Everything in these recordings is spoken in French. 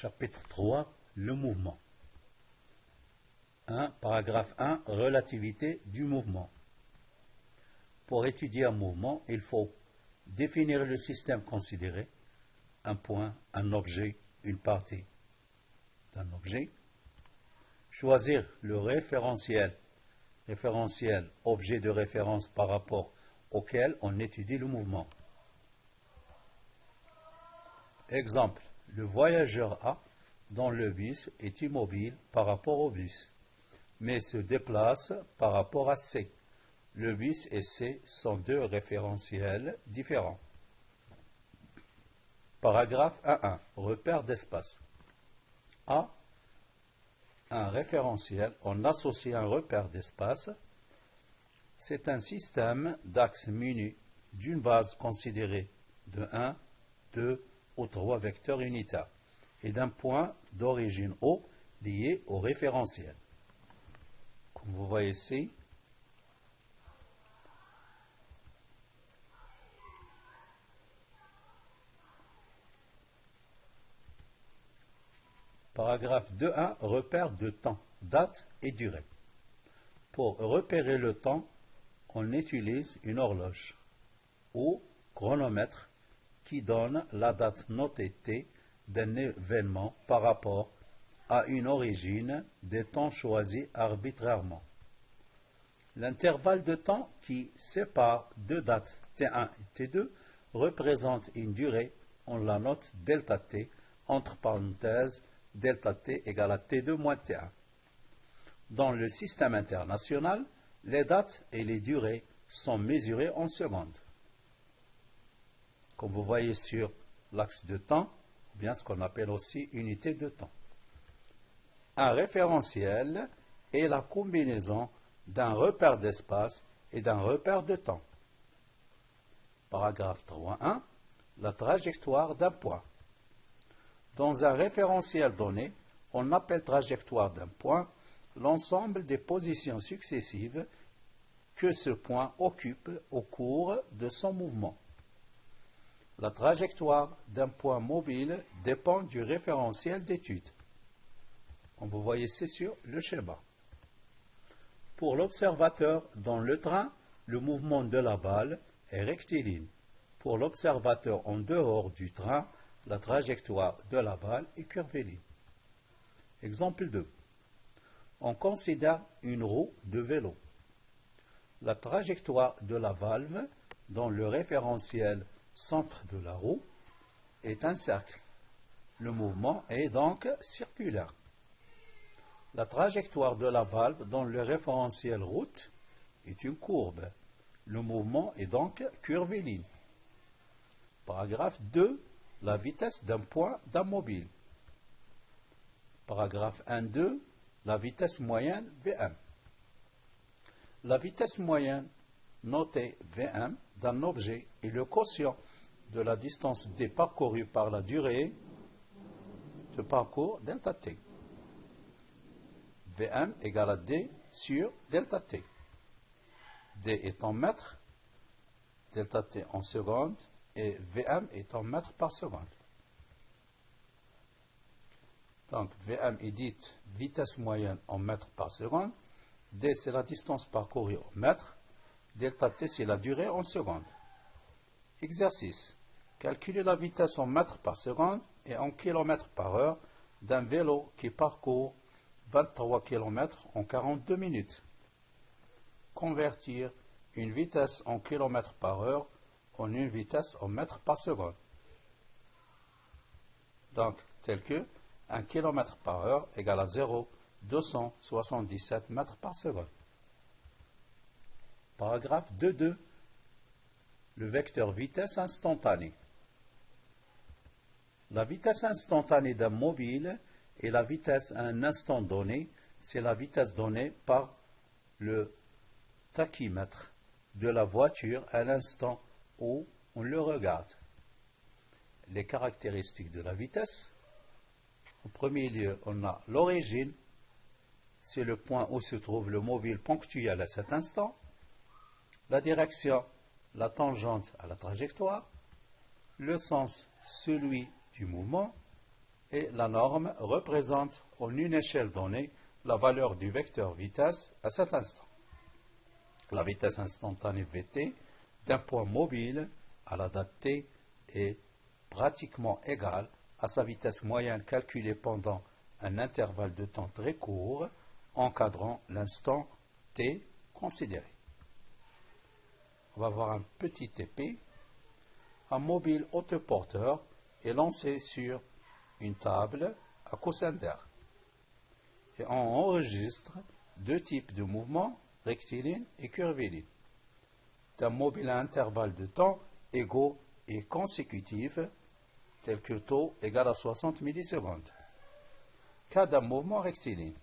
Chapitre 3, le mouvement. 1. Paragraphe 1. Relativité du mouvement. Pour étudier un mouvement, il faut définir le système considéré, un point, un objet, une partie d'un objet, choisir le référentiel, objet de référence par rapport auquel on étudie le mouvement. Exemple, le voyageur A dans le bus est immobile par rapport au bus, mais se déplace par rapport à C. Le bus et C sont deux référentiels différents. Paragraphe 1.1. Repère d'espace. A. Un référentiel, on associe un repère d'espace. C'est un système d'axes munis d'une base considérée de 1, 2 ou 3 vecteurs unitaires et d'un point d'origine O lié au référentiel. Comme vous voyez ici, paragraphe 2.1, repère de temps, date et durée. Pour repérer le temps, on utilise une horloge ou chronomètre qui donne la date notée T d'un événement par rapport à une origine des temps choisis arbitrairement. L'intervalle de temps qui sépare deux dates T1 et T2 représente une durée, on la note delta T, entre parenthèses, delta T égale à T2 moins T1. Dans le système international, les dates et les durées sont mesurées en secondes. Comme vous voyez sur l'axe de temps, ou bien ce qu'on appelle aussi unité de temps. Un référentiel est la combinaison d'un repère d'espace et d'un repère de temps. Paragraphe 3.1. La trajectoire d'un point. Dans un référentiel donné, on appelle trajectoire d'un point l'ensemble des positions successives que ce point occupe au cours de son mouvement. La trajectoire d'un point mobile dépend du référentiel d'étude. Comme vous voyez, c'est sur le schéma. Pour l'observateur dans le train, le mouvement de la balle est rectiligne. Pour l'observateur en dehors du train, la trajectoire de la balle est curviligne. Exemple 2. On considère une roue de vélo. La trajectoire de la valve dans le référentiel centre de la roue est un cercle. Le mouvement est donc circulaire. La trajectoire de la valve dans le référentiel route est une courbe. Le mouvement est donc curviligne. Paragraphe 2. La vitesse d'un point d'un mobile. Paragraphe 1.2. La vitesse moyenne Vm. La vitesse moyenne notée Vm d'un objet est le quotient de la distance d parcourue par la durée de parcours delta t. Vm égale à d sur delta t. d est en mètres, delta t en secondes, et Vm est en mètres par seconde. Donc Vm est dite vitesse moyenne en mètres par seconde, d c'est la distance parcourue en mètres, delta t c'est la durée en secondes. Exercice. Calculer la vitesse en mètres par seconde et en kilomètres par heure d'un vélo qui parcourt 23 km en 42 minutes. Convertir une vitesse en kilomètres par heure en une vitesse en mètres par seconde. Donc, tel que 1 km par heure égale à 0,277 mètres par seconde. Paragraphe 2.2. Le vecteur vitesse instantanée. La vitesse instantanée d'un mobile est la vitesse à un instant donné, c'est la vitesse donnée par le tachymètre de la voiture à l'instant où on le regarde. Les caractéristiques de la vitesse. En premier lieu, on a l'origine, c'est le point où se trouve le mobile ponctuel à cet instant. La direction, la tangente à la trajectoire. Le sens, celui du mouvement. Et la norme représente en une échelle donnée la valeur du vecteur vitesse à cet instant. La vitesse instantanée Vt d'un point mobile à la date t est pratiquement égale à sa vitesse moyenne calculée pendant un intervalle de temps très court encadrant l'instant t considéré. On va voir un petit TP. Un mobile autoporteur est lancé sur une table à coussin d'air. Et on enregistre deux types de mouvements, rectiligne et curviligne, d'un mobile à intervalle de temps égaux et consécutifs, tel que taux égal à 60 millisecondes. Cas d'un mouvement rectiligne.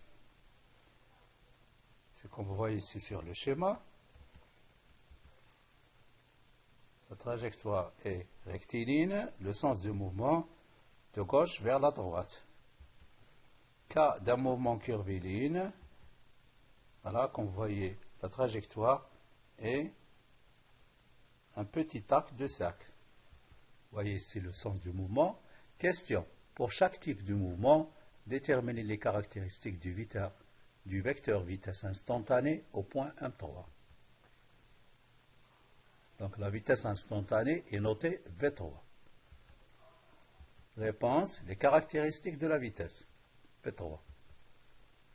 C'est comme vous voyez ici sur le schéma. La trajectoire est rectiligne, le sens du mouvement de gauche vers la droite. Cas d'un mouvement curviligne, voilà, comme vous voyez, la trajectoire est un petit arc de cercle. Vous voyez ici le sens du mouvement. Question. Pour chaque type de mouvement, déterminez les caractéristiques du vecteur vitesse instantanée au point M3. Donc la vitesse instantanée est notée V3. Réponse, les caractéristiques de la vitesse. V3.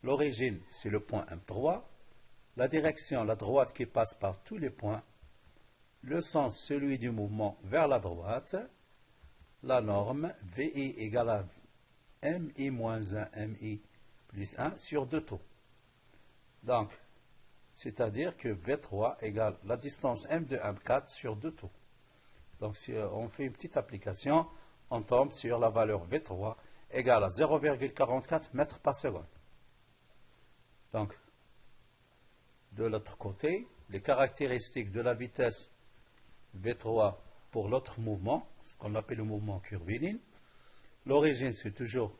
L'origine, c'est le point M3. La direction, la droite qui passe par tous les points. Le sens, celui du mouvement vers la droite. La norme, VI égale à MI moins 1, MI plus 1 sur 2 taux. Donc, c'est-à-dire que V3 égale la distance M2, M4 sur 2 taux. Donc, si on fait une petite application, on tombe sur la valeur V3 égale à 0,44 mètres par seconde. Donc, de l'autre côté, les caractéristiques de la vitesse V3 pour l'autre mouvement, ce qu'on appelle le mouvement curviligne. L'origine, c'est toujours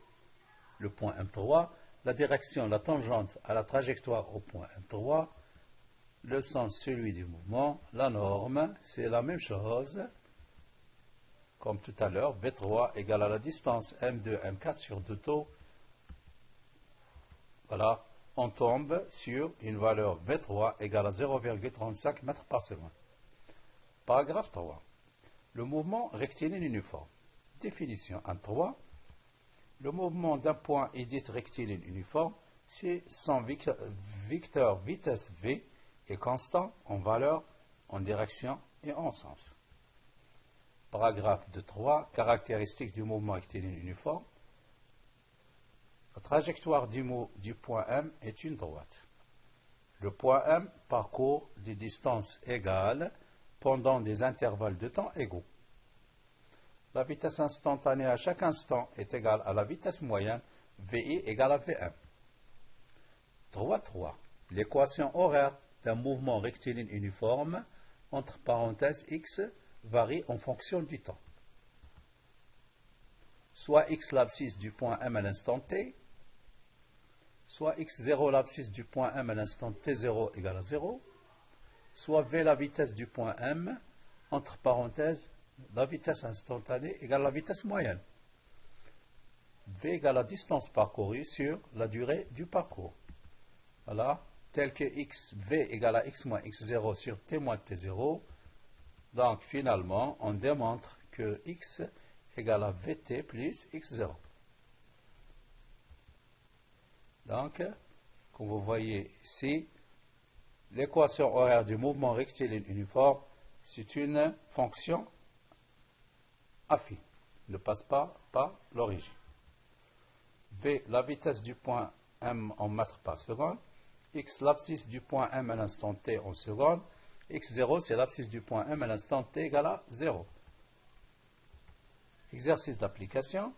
le point M3. La direction, la tangente à la trajectoire au point M3. Le sens, celui du mouvement. La norme, c'est la même chose. Comme tout à l'heure, V3 égale à la distance M2, M4 sur 2 taux. Voilà, on tombe sur une valeur V3 égale à 0,35 mètres par seconde. Paragraphe 3. Le mouvement rectiligne uniforme. Définition 1.3. Le mouvement d'un point est dit rectiligne uniforme si son vecteur vitesse V est constant en valeur, en direction et en sens. Paragraphe 2.3. Caractéristiques du mouvement rectiligne uniforme. La trajectoire du point M est une droite. Le point M parcourt des distances égales pendant des intervalles de temps égaux. La vitesse instantanée à chaque instant est égale à la vitesse moyenne, VI égale à Vm. 3.3. L'équation horaire d'un mouvement rectiligne uniforme, entre parenthèses x, varie en fonction du temps. Soit x l'abscisse du point M à l'instant t, soit x0 l'abscisse du point M à l'instant t0 égale à 0, soit v la vitesse du point M, entre parenthèses, la vitesse instantanée égale la vitesse moyenne. V égale la distance parcourue sur la durée du parcours. Voilà, tel que v égale à x moins x0 sur t moins t0. Donc finalement, on démontre que x égale à vt plus x0. Donc, comme vous voyez ici, l'équation horaire du mouvement rectiligne uniforme, c'est une fonction affine, ne passe pas par l'origine. V, la vitesse du point M en mètres par seconde. X, l'abscisse du point M à l'instant t en seconde. X0, c'est l'abscisse du point M à l'instant t égale à 0. Exercice d'application.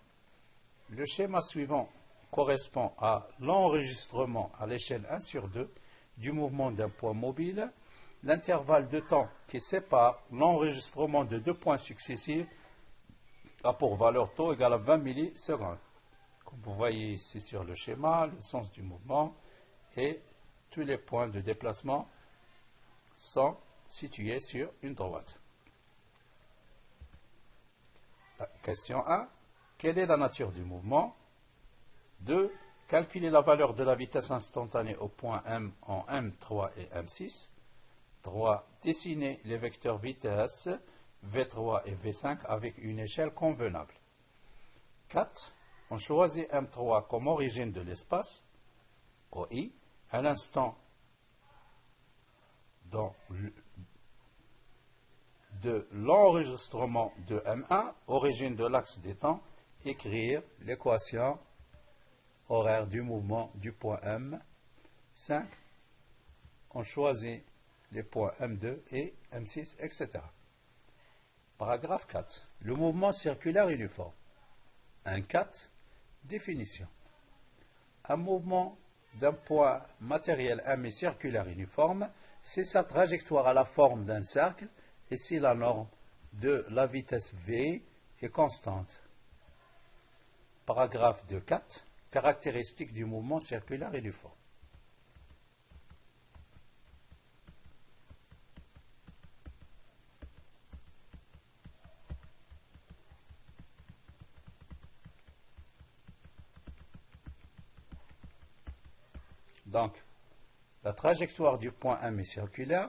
Le schéma suivant correspond à l'enregistrement à l'échelle 1 sur 2 du mouvement d'un point mobile. L'intervalle de temps qui sépare l'enregistrement de deux points successifs a pour valeur taux égale à 20 millisecondes. Comme vous voyez ici sur le schéma, le sens du mouvement et tous les points de déplacement sont situés sur une droite. Question 1. quelle est la nature du mouvement? 2. Calculer la valeur de la vitesse instantanée au point M en M3 et M6. 3. Dessiner les vecteurs vitesse V3 et V5 avec une échelle convenable. 4. On choisit M3 comme origine de l'espace, OI, à l'instant de l'enregistrement de M1, origine de l'axe des temps, écrire l'équation horaire du mouvement du point M. 5. On choisit les points M2 et M6, etc. Paragraphe 4. Le mouvement circulaire uniforme. 1.4. Définition. Un mouvement d'un point matériel M est circulaire uniforme si sa trajectoire a la forme d'un cercle et si la norme de la vitesse V est constante. Paragraphe 2.4. Caractéristiques du mouvement circulaire uniforme. Donc, la trajectoire du point M est circulaire.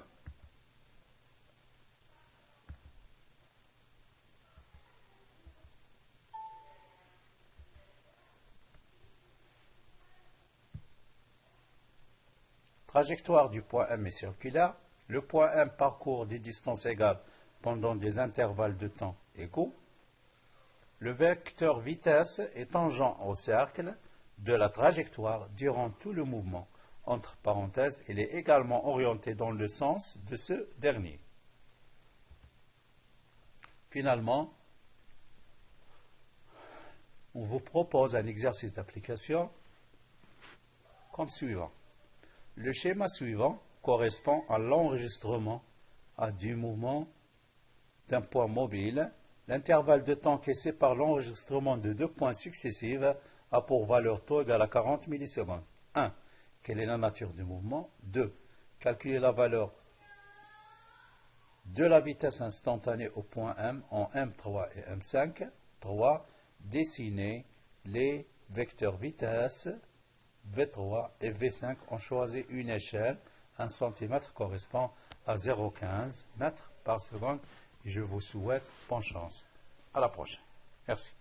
Trajectoire du point M est circulaire. Le point M parcourt des distances égales pendant des intervalles de temps égaux. Le vecteur vitesse est tangent au cercle de la trajectoire durant tout le mouvement. Entre parenthèses, il est également orienté dans le sens de ce dernier. Finalement, on vous propose un exercice d'application comme suivant. Le schéma suivant correspond à l'enregistrement du mouvement d'un point mobile. L'intervalle de temps qui sépare l'enregistrement de deux points successifs a pour valeur taux égale à 40 millisecondes. 1. Quelle est la nature du mouvement? 2. Calculer la valeur de la vitesse instantanée au point M en M3 et M5. 3. Dessiner les vecteurs vitesse V3 et V5. On choisit une échelle. 1 cm correspond à 0,15 mètres par seconde. Et je vous souhaite bonne chance. À la prochaine. Merci.